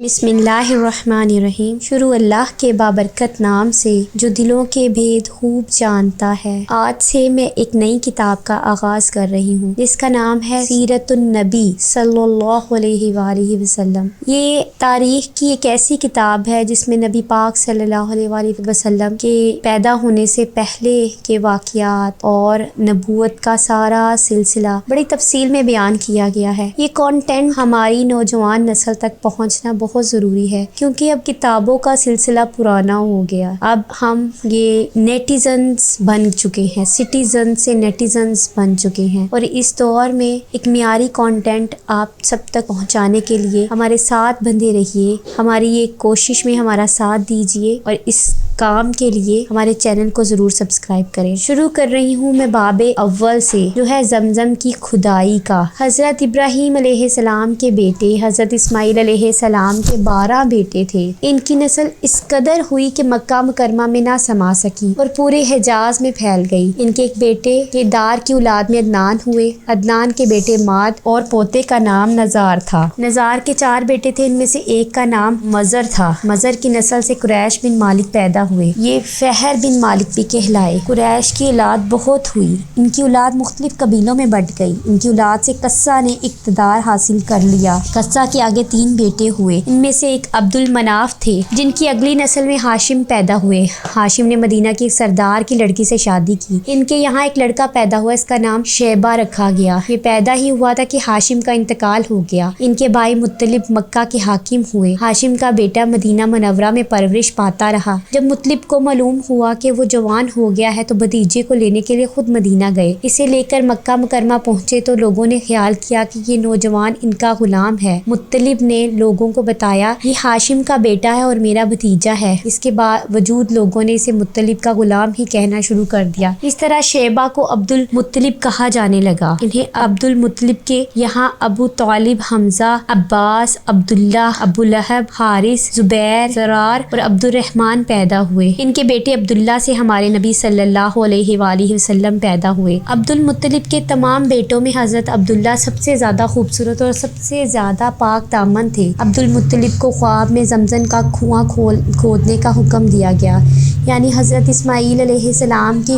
بسم اللہ الرحمن الرحیم۔ شروع اللہ کے بابرکت نام سے جو دلوں کے بھید خوب جانتا ہے۔ آج سے میں ایک نئی کتاب کا آغاز کر رہی ہوں جس کا نام ہے سیرت النبی صلی اللہ علیہ وآلہ وسلم۔ یہ تاریخ کی ایک ایسی کتاب ہے جس میں نبی پاک صلی اللہ علیہ وآلہ وسلم کے پیدا ہونے سے پہلے کے واقعات اور نبوت کا سارا سلسلہ بڑی تفصیل میں بیان کیا گیا ہے۔ یہ کانٹینٹ ہماری نوجوان نسل تک پہنچنا بہت ضروری ہے کیونکہ اب کتابوں کا سلسلہ پرانا ہو گیا۔ اب ہم یہ نیٹیزنز بن چکے ہیں، سٹیزن سے نیٹیزنز بن چکے ہیں، اور اس دور میں ایک معیاری کانٹینٹ آپ سب تک پہنچانے کے لیے ہمارے ساتھ بندھے رہیے، ہماری یہ کوشش میں ہمارا ساتھ دیجیے اور اس کام کے لیے ہمارے چینل کو ضرور سبسکرائب کریں۔ شروع کر رہی ہوں میں باب اول سے جو ہے زمزم کی کھدائی کا۔ حضرت ابراہیم علیہ السلام کے بیٹے حضرت اسماعیل علیہ السلام کے 12 بیٹے تھے۔ ان کی نسل اس قدر ہوئی کہ مکہ مکرمہ میں نہ سما سکی اور پورے حجاز میں پھیل گئی۔ ان کے ایک بیٹے کے دار کی اولاد میں عدنان ہوئے، عدنان کے بیٹے ماد اور پوتے کا نام نزار تھا۔ نزار کے 4 بیٹے تھے، ان میں سے ایک کا نام مزر تھا۔ مزر کی نسل سے قریش بن مالک پیدا ہوئے، یہ فہر بن مالک بھی کہلائے۔ قریش کی اولاد بہت ہوئی، ان کی اولاد مختلف قبیلوں میں بٹ گئی۔ ان کی اولاد سے قصہ نے اقتدار حاصل کر لیا۔ قصہ کے آگے 3 بیٹے ہوئے، ان میں سے ایک عبد المناف تھے جن کی اگلی نسل میں ہاشم پیدا ہوئے۔ ہاشم نے مدینہ کی ایک سردار کی لڑکی سے شادی کی۔ ان کے یہاں ایک لڑکا پیدا ہوا، اس کا نام شیبہ رکھا گیا۔ یہ پیدا ہی ہوا تھا کہ ہاشم کا انتقال ہو گیا۔ ان کے بھائی مطلب مکہ کے حاکم ہوئے۔ ہاشم کا بیٹا مدینہ منورہ میں پرورش پاتا رہا۔ جب مطلب کو معلوم ہوا کہ وہ جوان ہو گیا ہے تو بھتیجے کو لینے کے لیے خود مدینہ گئے۔ اسے لے کر مکہ مکرمہ پہنچے تو لوگوں نے خیال کیا کہ یہ نوجوان ان کا غلام ہے۔ مطلب نے لوگوں کو بتایا یہ ہاشم کا بیٹا ہے اور میرا بھتیجا ہے۔ اس کے باوجود لوگوں نے اسے مطلب کا غلام ہی کہنا شروع کر دیا۔ اس طرح شیبہ کو عبد المطلب کہا جانے لگا۔ انہیں عبد المطلب کے یہاں ابو طالب، حمزہ، عباس، عبداللہ، ابو لہب، حارث، زبیر، زرار اور عبد الرحمن پیدا ہوئے۔ ان کے بیٹے عبداللہ سے ہمارے نبی صلی اللہ علیہ وآلہ وسلم پیدا ہوئے۔ عبد المطلب کے تمام بیٹوں میں حضرت عبداللہ سب سے زیادہ خوبصورت اور سب سے زیادہ پاک دامن تھے۔ عبد المطلب کو خواب میں زمزم کا کنواں کھودنے کا حکم دیا گیا، یعنی حضرت اسماعیل علیہ السلام کے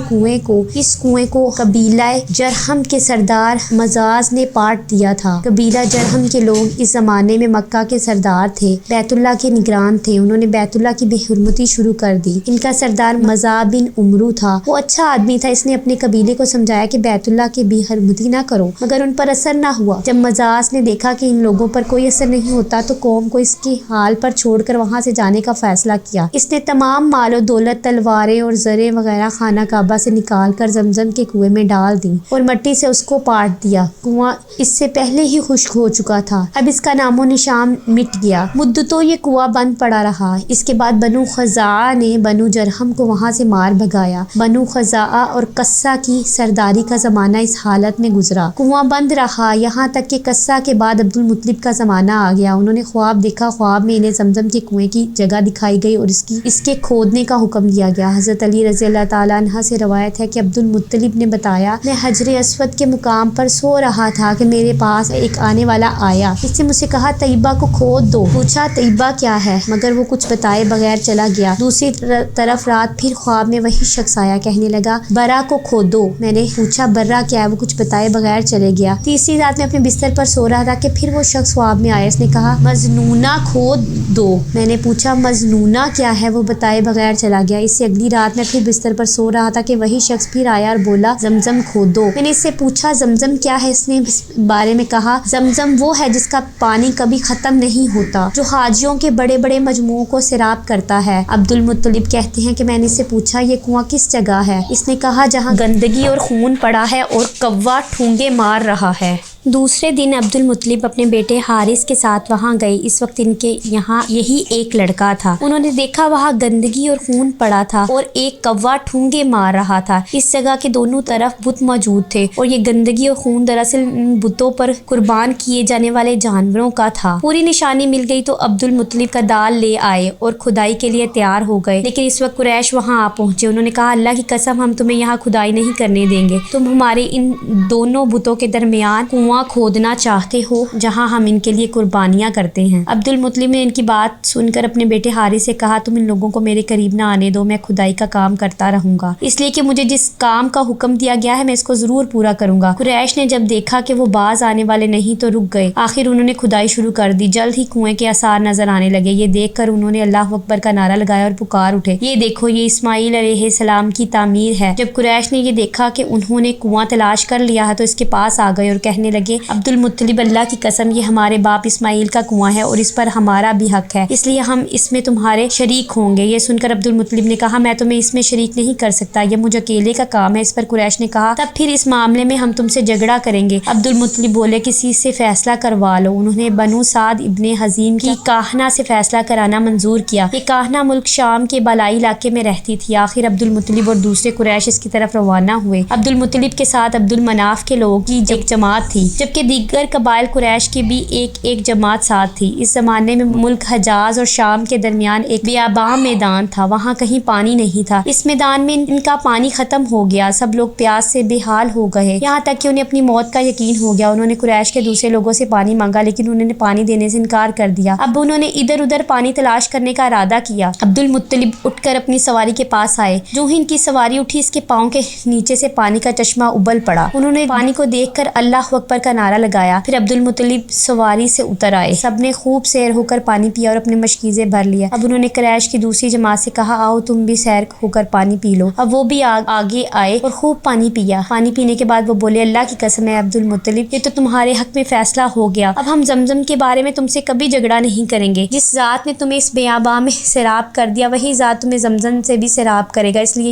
اس کنویں کو قبیلہ جرہم کے سردار مزاز نے پاٹ دیا تھا۔ قبیلہ جرہم کے لوگ اس زمانے میں مکہ کے سردار تھے، بیت اللہ کے نگران تھے۔ انہوں نے بیت اللہ کی بے حرمتی شروع کر دی۔ ان کا سردار مزاح بن عمرو تھا، وہ اچھا آدمی تھا۔ اس نے اپنے قبیلے کو سمجھایا کہ بیت اللہ کی بے حرمتی نہ کرو، مگر ان پر اثر نہ ہوا۔ جب مزاح نے دیکھا کہ ان لوگوں پر کوئی اثر نہیں ہوتا تو قوم کو اس کے حال پر چھوڑ کر وہاں سے جانے کا فیصلہ کیا۔ اس نے تمام مال و دولت، تلواریں اور زریں وغیرہ خانہ کعبہ سے نکال کر زمزم کے کنویں میں ڈال دی اور مٹی سے اس کو پاٹ دیا۔ کنواں اس سے پہلے ہی خشک ہو چکا تھا، اب اس کا نام و نشان مٹ گیا۔ مدتوں یہ کنواں بند پڑا رہا۔ اس کے بعد بنو خزاعہ نے بنو جرہم کو وہاں سے مار بھگایا۔ بنو خزاعہ اور قصہ کی سرداری کا زمانہ اس حالت میں گزرا۔ کنواں بند رہا یہاں تک کہ قصہ کے بعد عبد المطلب کا زمانہ آ گیا۔ انہوں نے خواب دیکھا، خواب میں انہیں زمزم کے کنویں کی جگہ دکھائی گئی اور اس کے کھودنے کا حکم دیا گیا۔ حضرت علی رضی اللہ تعالیٰ عنہ سے روایت ہے کہ عبد المطلب نے بتایا، میں حجر اسود کے مقام پر سو رہا تھا کہ میرے پاس ایک آنے والا آیا۔ اس نے مجھ سے کہا طیبہ کو کھود دو۔ پوچھا طیبہ کیا ہے، مگر وہ کچھ بتائے بغیر چلا گیا۔ دوسری طرف رات پھر خواب میں وہی شخص آیا، کہنے لگا برا کو کھودو۔ میں نے پوچھا برا کیا ہے، وہ کچھ بتائے بغیر چلے گیا۔ تیسری رات میں اپنے بستر پر سو رہا تھا کہ پھر وہ شخص خواب میں آیا، اس نے کہا مظنونہ کھود دو۔ میں نے پوچھا مظنونہ کیا ہے، وہ بتائے بغیر چلا گیا۔ اس سے اگلی رات میں پھر بستر پر سو رہا تھا کہ وہی شخص پھر آیا اور بولا زمزم کھودو۔ میں نے اس سے پوچھا زمزم کیا ہے، اس نے اس بارے میں کہا زمزم وہ ہے جس کا پانی کبھی ختم نہیں ہوتا، جو حاجیوں کے بڑے بڑے مجموعوں کو سیراب کرتا ہے۔ عبد المطلب کہتے ہیں کہ میں نے اس سے پوچھا یہ کنواں کس جگہ ہے، اس نے کہا جہاں گندگی اور خون پڑا ہے اور کوا ٹھونگے مار رہا ہے۔ دوسرے دن عبد المطلب اپنے بیٹے حارث کے ساتھ وہاں گئے۔ اس وقت ان کے یہاں یہی ایک لڑکا تھا۔ انہوں نے دیکھا وہاں گندگی اور خون پڑا تھا اور ایک کوا ٹھونگے مار رہا تھا۔ اس جگہ کے دونوں طرف بت موجود تھے اور یہ گندگی اور خون دراصل ان بتوں پر قربان کیے جانے والے جانوروں کا تھا۔ پوری نشانی مل گئی تو عبد المطلب کا دال لے آئے اور کھدائی کے لیے تیار ہو گئے، لیکن اس وقت قریش وہاں آ پہنچے۔ انہوں نے کہا اللہ کی قسم ہم تمہیں یہاں کھدائی نہیں کرنے دیں گے، تم ہمارے ان دونوں بتوں کے درمیان کنواں کنواں کھودنا چاہتے ہو جہاں ہم ان کے لیے قربانیاں کرتے ہیں۔ عبد المطلب نے ان کی بات سن کر اپنے بیٹے حارث سے کہا تم ان لوگوں کو میرے قریب نہ آنے دو، میں کھدائی کا کام کرتا رہوں گا، اس لیے کہ مجھے جس کام کا حکم دیا گیا ہے میں اس کو ضرور پورا کروں گا۔ قریش نے جب دیکھا کہ وہ باز آنے والے نہیں تو رک گئے۔ آخر انہوں نے کھدائی شروع کر دی۔ جلد ہی کنویں کے آثار نظر آنے لگے۔ یہ دیکھ کر انہوں نے اللہ اکبر کا نعرہ لگایا اور پکار اٹھے، یہ دیکھو یہ اسماعیل علیہ السلام کی تعمیر ہے۔ جب قریش نے یہ دیکھا کہ انہوں نے کنواں تلاش کر لیا ہے تو اس کے پاس آ گئے اور کہنے لگے عبد المطلب اللہ کی قسم یہ ہمارے باپ اسماعیل کا کنواں ہے اور اس پر ہمارا بھی حق ہے، اس لیے ہم اس میں تمہارے شریک ہوں گے۔ یہ سن کر عبد المطلب نے کہا میں تمہیں اس میں شریک نہیں کر سکتا، یہ مجھ اکیلے کا کام ہے۔ اس پر قریش نے کہا تب پھر اس معاملے میں ہم تم سے جھگڑا کریں گے۔ عبد المطلب بولے کسی سے فیصلہ کروا لو۔ انہوں نے بنو سعد ابن حزیم کی کاہنہ سے فیصلہ کرانا منظور کیا۔ یہ کاہنہ ملک شام کے بالائی علاقے میں رہتی تھی۔ آخر عبد المطلب اور دوسرے قریش اس کی طرف روانہ ہوئے۔ عبد المطلب کے ساتھ عبد المناف کے لوگ کی ایک جماعت تھی، جبکہ دیگر قبائل قریش کی بھی ایک جماعت ساتھ تھی۔ اس زمانے میں ملک حجاز اور شام کے درمیان ایک بیاباں میدان تھا، وہاں کہیں پانی نہیں تھا۔ اس میدان میں ان کا پانی ختم ہو گیا، سب لوگ پیاس سے بے حال ہو گئے، یہاں تک کہ انہیں اپنی موت کا یقین ہو گیا۔ انہوں نے قریش کے دوسرے لوگوں سے پانی مانگا لیکن انہوں نے پانی دینے سے انکار کر دیا۔ اب انہوں نے ادھر ادھر پانی تلاش کرنے کا ارادہ کیا۔ عبد المطلب اٹھ کر اپنی سواری کے پاس آئے، جو ہی ان کی سواری اٹھی اس کے پاؤں کے نیچے سے پانی کا چشمہ ابل پڑا۔ انہوں نے پانی کو دیکھ کر اللہ اکبر کا نعرہ لگایا، پھر عبد المطلب سواری سے اتر آئے۔ سب نے خوب سیر ہو کر پانی پیا اور اپنے مشکیزیں بھر لیا۔ اب انہوں نے قریش کی دوسری جماعت سے کہا آؤ تم بھی سیر ہو کر پانی پی لو۔ اب وہ بھی آگے آئے اور خوب پانی پیا۔ پانی پینے کے بعد وہ بولے اللہ کی قسم ہے عبد المطلب یہ تو تمہارے حق میں فیصلہ ہو گیا، اب ہم زمزم کے بارے میں تم سے کبھی جھگڑا نہیں کریں گے۔ جس ذات نے تمہیں اس بیاباں میں سیراب کر دیا وہی ذات تمہیں زمزم سے بھی سیراب کرے گا، اس لیے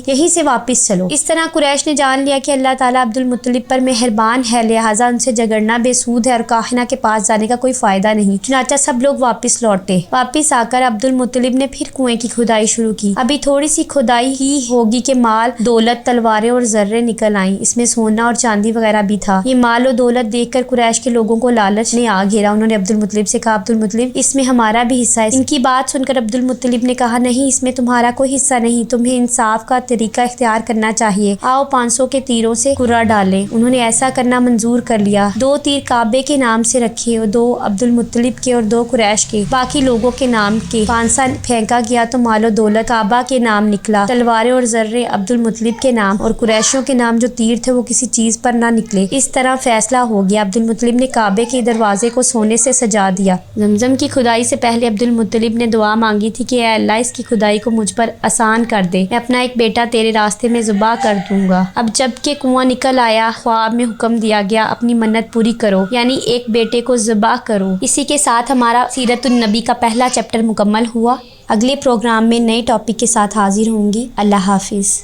یہیں سے واپس چلو۔ اس طرح قریش نے جان لیا کہ اللہ تعالیٰ عبد المطلب پر مہربان ہے، لہٰذا ان سے جھگڑنا بے سود ہے اور کاہنہ کے پاس جانے کا کوئی فائدہ نہیں۔ چنانچہ سب لوگ واپس لوٹے۔ واپس آ کر عبد المطلب نے پھر کنویں کی کھدائی شروع کی۔ ابھی تھوڑی سی کھدائی ہی ہوگی کہ مال دولت تلواریں اور زرے نکل آئیں، اس میں سونا اور چاندی وغیرہ بھی تھا۔ یہ مال و دولت دیکھ کر قریش کے لوگوں کو لالچ نے آ گھیرا۔ انہوں نے عبد المطلب سے کہا عبد المطلب اس میں ہمارا بھی حصہ ہے۔ ان کی بات سن کر عبد المطلب نے کہا نہیں اس میں تمہارا کوئی حصہ نہیں، تمہیں انصاف کا طریقہ اختیار کرنا چاہیے، آؤ 500 کے تیروں سے کرہ ڈالیں۔ انہوں نے ایسا کرنا منظور کر لیا۔ 2 تیر کعبے کے نام سے رکھے اور 2 عبد المطلب کے اور 2 قریش کے، باقی لوگوں کے نام کے۔ پانسا پھینکا گیا تو مال و دولت کعبہ کے نام نکلا، تلواریں اور زرے عبد المطلب کے نام اور قریشیوں کے نام جو تیر تھے وہ کسی چیز پر نہ نکلے۔ اس طرح فیصلہ ہو گیا۔ عبد المطلب نے کعبے کے دروازے کو سونے سے سجا دیا۔ زمزم کی کھدائی سے پہلے عبد المطلب نے دعا مانگی تھی کہ اے اللہ اس کی کھدائی کو مجھ پر آسان کر دے، میں اپنا ایک بیٹا تیرے راستے میں ذبح کر دوں گا۔ اب جب کہ کنواں نکل آیا خواب میں حکم دیا گیا اپنی منت پوری کرو، یعنی ایک بیٹے کو ذبح کرو۔ اسی کے ساتھ ہمارا سیرت النبی کا پہلا چیپٹر مکمل ہوا۔ اگلے پروگرام میں نئے ٹاپک کے ساتھ حاضر ہوں گی۔ اللہ حافظ۔